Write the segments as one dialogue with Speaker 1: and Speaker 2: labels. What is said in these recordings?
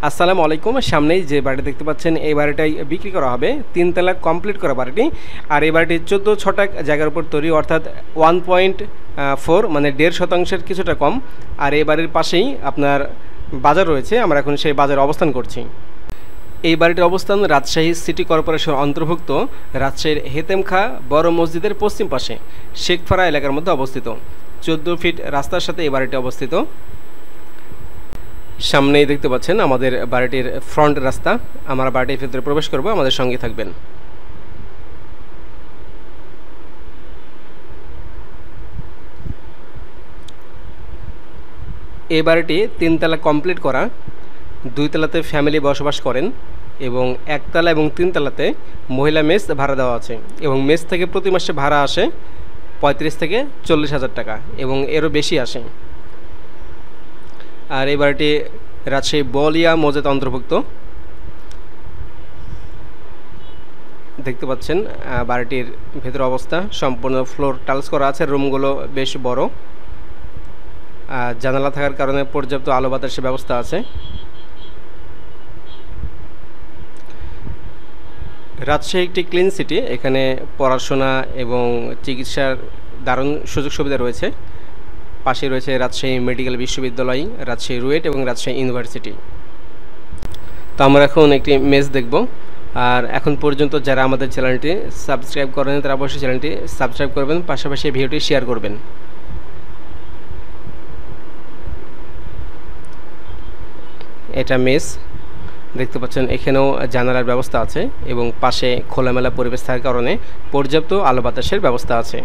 Speaker 1: আসসালামু আলাইকুম। সামনেই যে বাড়িটা দেখতে পাচ্ছেন এই বাড়িটাই বিক্রি করা হবে। 3 তলা কমপ্লিট করা বাড়িটি। আর এই বাড়িটি 14 ছটাক জায়গার উপর তৈরি, অর্থাৎ 1.4 মানে 1.5% কিছুটা কম। আর এই বাড়ির পাশেই আপনার বাজার রয়েছে। আমরা এখন সেই বাজারে অবস্থান করছি। এই বাড়িটির অবস্থান রাজশাহী সিটি কর্পোরেশন অন্তর্ভুক্ত রাজশাহীর হেতেমখা বড় মসজিদের পশ্চিম পাশে শেখপাড়া এলাকার মধ্যে অবস্থিত। 14 ফিট রাস্তার সাথে এই বাড়িটি অবস্থিত। সামনেই দেখতে পাচ্ছেন আমাদের বাড়িটির ফ্রন্ট রাস্তা। আমরা বাড়িটির ভিতরে প্রবেশ করব, আমাদের সঙ্গে থাকবেন। এই বাড়িটি 3 তলা কমপ্লিট করা। 2 তলাতে ফ্যামিলি বসবাস করেন এবং 1 তলা এবং 3 তলাতে মহিলা মেস ভাড়া দেওয়া আছে এবং মেস থেকে প্রতি মাসে ভাড়া আসে 35 থেকে 40,000 টাকা এবং এরও বেশি আসে। আর এই বাড়িটি রাজশাহী বলিয়া মৌজার অন্তর্ভুক্ত। দেখতে পাচ্ছেন বাড়িটির ভেতর অবস্থা সম্পূর্ণ ফ্লোর টাইলস করা আছে। রুমগুলো বেশ বড়, জানালা থাকার কারণে পর্যাপ্ত আলো বাতাসের ব্যবস্থা আছে। রাজশাহী একটি ক্লিন সিটি, এখানে পড়াশোনা এবং চিকিৎসার দারুণ সুযোগ সুবিধা রয়েছে। পাশে রয়েছে রাজশাহী মেডিকেল বিশ্ববিদ্যালয়, রাজশাহী রুয়েট এবং রাজশাহী ইউনিভার্সিটি। তো আমরা এখন একটি মেস দেখব। আর এখন পর্যন্ত যারা আমাদের চ্যানেলটি সাবস্ক্রাইব করেন তারা অবশ্যই চ্যানেলটি সাবস্ক্রাইব করবেন, পাশাপাশি ভিডিওটি শেয়ার করবেন। এটা মেস দেখতে পাচ্ছেন, এখানেও জানালার ব্যবস্থা আছে এবং পাশে খোলামেলা পরিবেশ থাকার কারণে পর্যাপ্ত আলো বাতাসের ব্যবস্থা আছে।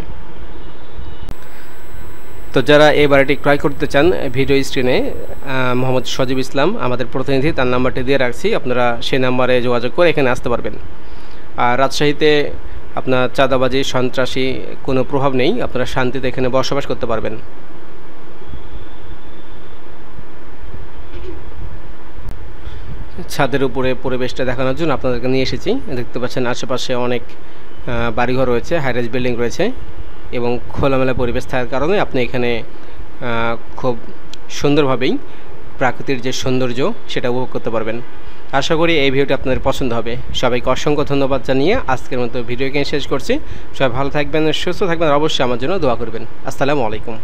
Speaker 1: তো যারা এই বাড়িটি ক্রয় করতে চান, ভিডিও স্ক্রিনে মোহাম্মদ সজীব ইসলাম আমাদের প্রতিনিধি, তার নাম্বারটি দিয়ে রাখছি, আপনারা সেই নাম্বারে যোগাযোগ করে এখানে আসতে পারবেন। আর রাজশাহীতে আপনার চাঁদাবাজি সন্ত্রাসী কোনো প্রভাব নেই, আপনারা শান্তিতে এখানে বসবাস করতে পারবেন। ছাদের উপরে পরিবেশটা দেখানোর জন্য আপনাদেরকে নিয়ে এসেছি। দেখতে পাচ্ছেন আশেপাশে অনেক বাড়িঘর রয়েছে, হাইরাইজ বিল্ডিং রয়েছে এবং খোলামেলা পরিবেশ থাকার কারণে আপনি এখানে খুব সুন্দরভাবেই প্রাকৃতিক যে সৌন্দর্য সেটা উপভোগ করতে পারবেন। আশা করি এই ভিডিওটি আপনাদের পছন্দ হবে। সবাইকে অসংখ্য ধন্যবাদ জানিয়ে আজকের মতো ভিডিওকে শেষ করছি। সবাই ভালো থাকবেন, সুস্থ থাকবেন, আর অবশ্যই আমার জন্য দোয়া করবেন। আসসালামু আলাইকুম।